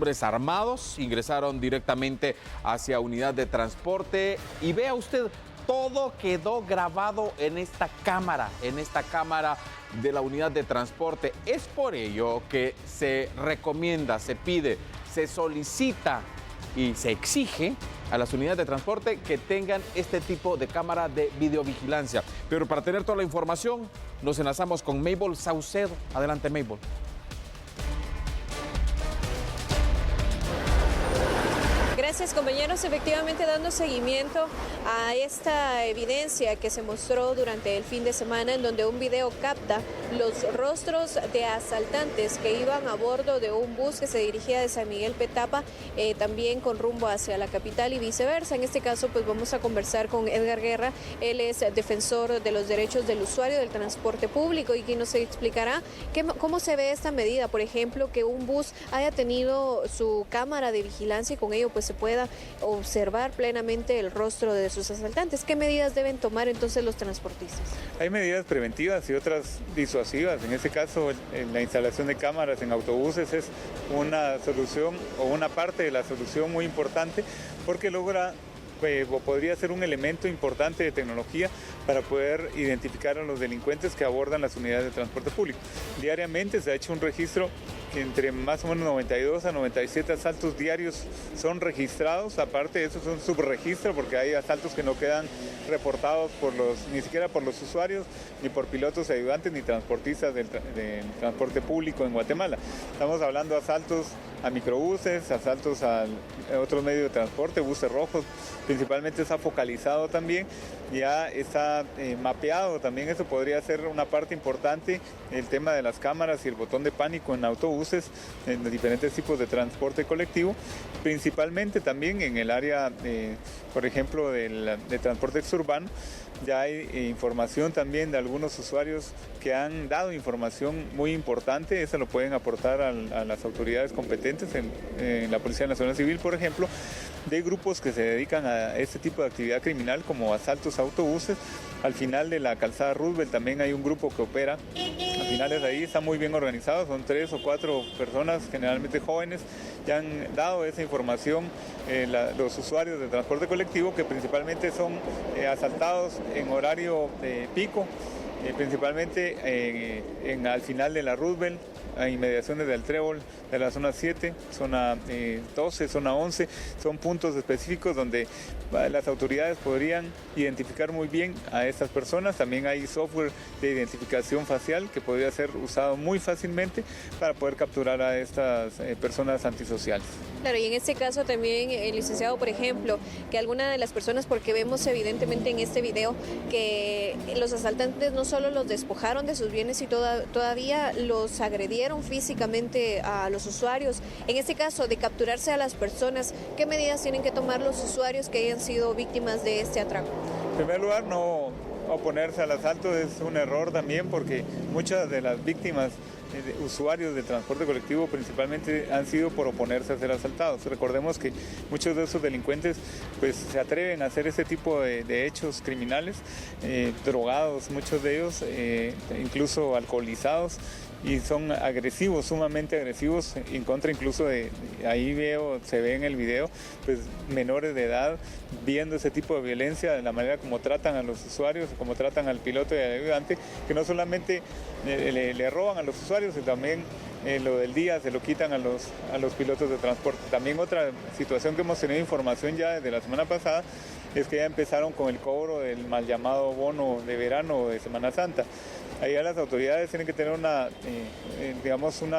hombres armados ingresaron directamente hacia unidad de transporte y vea usted, todo quedó grabado en esta cámara de la unidad de transporte. Es por ello que se recomienda, se pide, se solicita y se exige a las unidades de transporte que tengan este tipo de cámara de videovigilancia. Pero para tener toda la información, nos enlazamos con Mabel Saucedo. Adelante, Mabel. Gracias, compañeros. Efectivamente, dando seguimiento a esta evidencia que se mostró durante el fin de semana, en donde un video capta los rostros de asaltantes que iban a bordo de un bus que se dirigía de San Miguel Petapa, también con rumbo hacia la capital y viceversa. En este caso, pues vamos a conversar con Edgar Guerra. Él es defensor de los derechos del usuario del transporte público y quien nos explicará cómo se ve esta medida. Por ejemplo, que un bus haya tenido su cámara de vigilancia y con ello pues se pueda observar plenamente el rostro de sus asaltantes. ¿Qué medidas deben tomar entonces los transportistas? Hay medidas preventivas y otras disuasivas. En este caso, la instalación de cámaras en autobuses es una solución o una parte de la solución muy importante porque logra o podría ser un elemento importante de tecnología para poder identificar a los delincuentes que abordan las unidades de transporte público. Diariamente se ha hecho un registro que entre más o menos 92 a 97 asaltos diarios son registrados. Aparte de eso son subregistros porque hay asaltos que no quedan reportados ni siquiera por los usuarios, ni por pilotos, ayudantes, ni transportistas del transporte público en Guatemala. Estamos hablando de asaltos a microbuses, asaltos a otros medios de transporte, buses rojos, principalmente está focalizado también, ya está mapeado también. Eso podría ser una parte importante, el tema de las cámaras y el botón de pánico en autobuses, en los diferentes tipos de transporte colectivo, principalmente también en el área, por ejemplo, de transporte exurbano. Ya hay información también de algunos usuarios que han dado información muy importante. Eso lo pueden aportar a las autoridades competentes en la Policía Nacional Civil, por ejemplo, de grupos que se dedican a este tipo de actividad criminal como asaltos a autobuses. Al final de la calzada Roosevelt también hay un grupo que opera. Al final de ahí está muy bien organizado, son 3 o 4 personas, generalmente jóvenes, que han dado esa información. Los usuarios de transporte colectivo que principalmente son asaltados en horario pico, principalmente al final de la Roosevelt, a inmediaciones del Trébol, de la zona 7, zona 12, zona 11, son puntos específicos donde las autoridades podrían identificar muy bien a estas personas. También hay software de identificación facial que podría ser usado muy fácilmente para poder capturar a estas personas antisociales. Claro, y en este caso también, licenciado, por ejemplo, que alguna de las personas, porque vemos evidentemente en este video que los asaltantes no solo los despojaron de sus bienes y todavía los agredieron físicamente a los usuarios. En este caso, de capturarse a las personas, ¿qué medidas tienen que tomar los usuarios que hayan sido víctimas de este atraco? En primer lugar, no oponerse al asalto es un error también porque muchas de las víctimas usuarios del transporte colectivo principalmente han sido por oponerse a ser asaltados. Recordemos que muchos de esos delincuentes pues se atreven a hacer ese tipo de hechos criminales, drogados, muchos de ellos, incluso alcoholizados, y son agresivos, sumamente agresivos, en contra incluso se ve en el video, pues menores de edad viendo ese tipo de violencia, de la manera como tratan a los usuarios, como tratan al piloto y al ayudante, que no solamente le roban a los usuarios, sino también lo del día se lo quitan a los pilotos de transporte. También otra situación que hemos tenido información ya desde la semana pasada es que ya empezaron con el cobro del mal llamado bono de verano de Semana Santa. Allá las autoridades tienen que tener una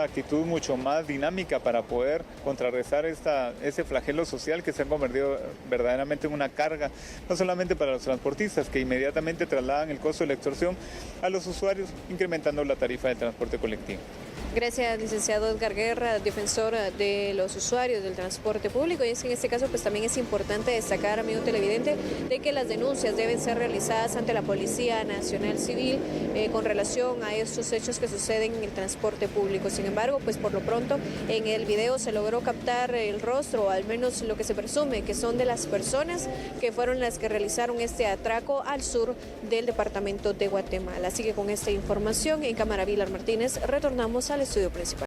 actitud mucho más dinámica para poder contrarrestar ese flagelo social que se ha convertido verdaderamente en una carga, no solamente para los transportistas, que inmediatamente trasladan el costo de la extorsión a los usuarios, incrementando la tarifa de transporte colectivo. Gracias, licenciado Edgar Guerra, defensor de los usuarios del transporte público. Y es que en este caso pues también es importante destacar, amigo televidente, de que las denuncias deben ser realizadas ante la Policía Nacional Civil con relación a estos hechos que suceden en el transporte público. Sin embargo, pues por lo pronto en el video se logró captar el rostro, o al menos lo que se presume que son de las personas que fueron las que realizaron este atraco al sur del departamento de Guatemala. Así que con esta información en cámara, Vilar Martínez, retornamos al estudio principal.